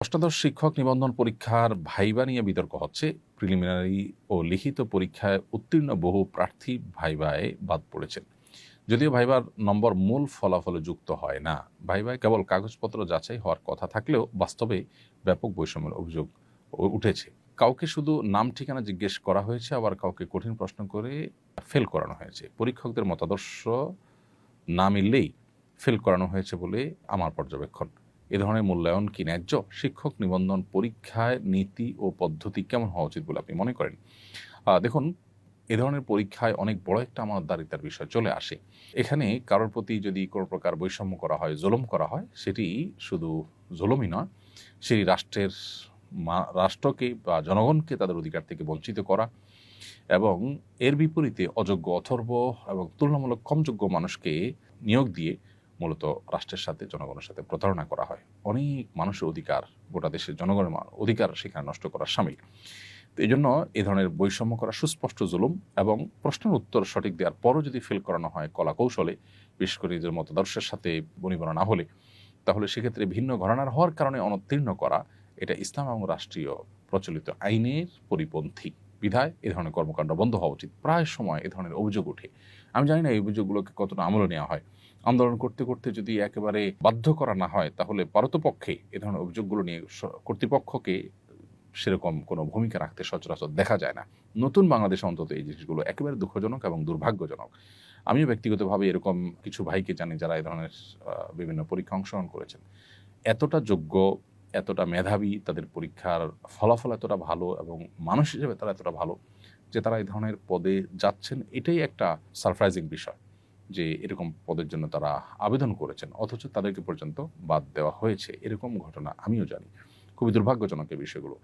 অষ্টাদশ শিক্ষক নিবন্ধন পরীক্ষার ভাইবা নিয়ে বিতর্ক হচ্ছে। প্রিলিমিনারি ও লিখিত পরীক্ষায় উত্তীর্ণ বহু প্রার্থী ভাইবায় বাদ পড়েছেন। যদিও ভাইবার নম্বর মূল ফলাফলে যুক্ত হয় না, ভাইবায় কেবল কাগজপত্র যাচাই হওয়ার কথা থাকলেও বাস্তবে ব্যাপক বৈষম্যের অভিযোগ উঠেছে। কাউকে শুধু নাম ঠিকানা জিজ্ঞেস করা হয়েছে, আবার কাউকে কঠিন প্রশ্ন করে ফেল করানো হয়েছে। পরীক্ষকদের মতাদর্শ না মিললেই ফেল করানো হয়েছে বলে আমার পর্যবেক্ষণ। এ ধরনের মূল্যায়ন কি ন্যায্য? শিক্ষক নিবন্ধন পরীক্ষায় নীতি ও পদ্ধতি কেমন হওয়া উচিত বলে আপনি মনে করেন? দেখুন, এ ধরনের পরীক্ষায় অনেক বড় একটা আমানতদারিতার বিষয় চলে আসে। এখানে কারোর প্রতি যদি কোনো প্রকার বৈষম্য করা হয়, জুলুম করা হয়, সেটি শুধু জুলুমই নয়, সেই রাষ্ট্রকে বা জনগণকে তাদের অধিকার থেকে বঞ্চিত করা এবং এর বিপরীতে অযোগ্য, অথর্ব এবং তুলনামূলক কম যোগ্য মানুষকে নিয়োগ দিয়ে মূলত রাষ্ট্রের সাথে, জনগণের সাথে প্রতারণা করা হয়। অনেক মানুষের অধিকার, গোটা দেশের জনগণের অধিকার সেখানে নষ্ট করার শামিল। তো এই জন্য এ ধরনের বৈষম্য করা সুস্পষ্ট জুলুম, এবং প্রশ্নের উত্তর সঠিক দেওয়ার পরও যদি ফেল করানো হয় কলা কৌশলে, বিশেষ করে নিজের মতাদর্শের সাথে বনিবনা না হলে, তাহলে সেক্ষেত্রে ভিন্ন ঘরানার হওয়ার কারণে অনুত্তীর্ণ করা, এটা ইসলাম এবং রাষ্ট্রীয় প্রচলিত আইনের পরিপন্থী। বিধায় এ ধরনের কর্মকাণ্ড বন্ধ হওয়া উচিত। প্রায় সময় এ ধরনের অভিযোগ ওঠে। আমি জানি না এই অভিযোগগুলোকে কতটা আমলে নেওয়া হয়। আন্দোলন করতে করতে যদি একেবারে বাধ্য করা না হয়, তাহলে পারতপক্ষে এ ধরনের অভিযোগগুলো নিয়ে কর্তৃপক্ষকে সেরকম কোনো ভূমিকা রাখতে সচরাচর দেখা যায় না। নতুন বাংলাদেশে অন্তত এই জিনিসগুলো একেবারে দুঃখজনক এবং দুর্ভাগ্যজনক। আমিও ব্যক্তিগতভাবে এরকম কিছু ভাইকে জানি যারা এই ধরনের বিভিন্ন পরীক্ষা অংশগ্রহণ করেছেন। এতটা যোগ্য, এতটা মেধাবী, তাদের পরীক্ষার ফলাফল এতটা ভালো এবং মানুষ হিসেবে তারা এতটা ভালো যে তারা এই ধরনের পদে যাচ্ছেন। এটাই একটা সারপ্রাইজিং বিষয় যে এরকম পদের জন্য তারা আবেদন করেছেন, অথচ তাদেরকে পর্যন্ত বাদ দেওয়া হয়েছে। এরকম ঘটনা আমিও জানি। খুবই দুর্ভাগ্যজনক এই বিষয়গুলো।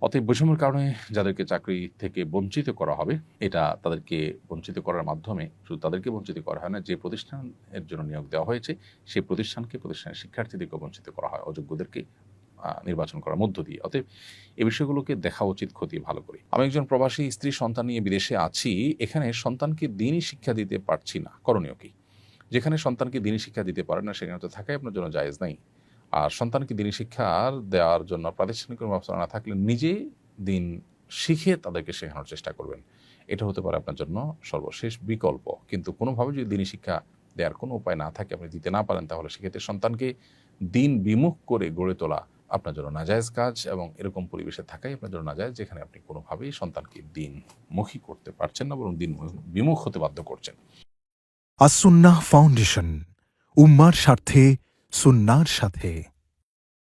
অতএব বৈষম্যের কারণে যাদেরকে চাকরি থেকে বঞ্চিত করা হবে, এটা তাদেরকে বঞ্চিত করার মাধ্যমে শুধু তাদেরকে বঞ্চিত করা হয় না, যে প্রতিষ্ঠানের জন্য নিয়োগ দেওয়া হয়েছে সেই প্রতিষ্ঠানের শিক্ষার্থীদেরকে বঞ্চিত করা হয়, অযোগ্যদেরকে নির্বাচন করার মধ্য দিয়ে। অতএব এই বিষয়গুলোকে দেখা উচিত খতিয়ে ভালো করে। আমি একজন প্রবাসী, স্ত্রী, সন্তান নিয়ে বিদেশে আছি। এখানে সন্তানকে দিনই শিক্ষা দিতে পারছি না, করণীয় কি? যেখানে সন্তানকে দিনই শিক্ষা দিতে পারেন না, সেখানে তো থাকাই আপনার জন্য জায়েজ নাই। আর সন্তানকে দিনই শিক্ষার দেওয়ার জন্য প্রাতিষ্ঠানিক কোনো ব্যবস্থা না থাকলে নিজে দিন শিখে তাদেরকে শেখানোর চেষ্টা করবেন। এটা হতে পারে আপনার জন্য সর্বশেষ বিকল্প। কিন্তু কোনোভাবে যদি দিনই শিক্ষা দেওয়ার কোনো উপায় না থাকে, আপনি দিতে না পারেন, তাহলে সেক্ষেত্রে সন্তানকে দিন বিমুখ করে গড়ে তোলা আপনার জন্য নাজায়েজ কাজ, এবং এরকম পরিবেশে থাকাই আপনার জন্য নাজায়েজ যেখানে আপনি কোনোভাবেই সন্তানকে দিনমুখী করতে পারছেন না, বরং দিন বিমুখ হতে বাধ্য করছেন। আস-সুন্নাহ ফাউন্ডেশন, উম্মার স্বার্থে, সুন্নাহর সাথে।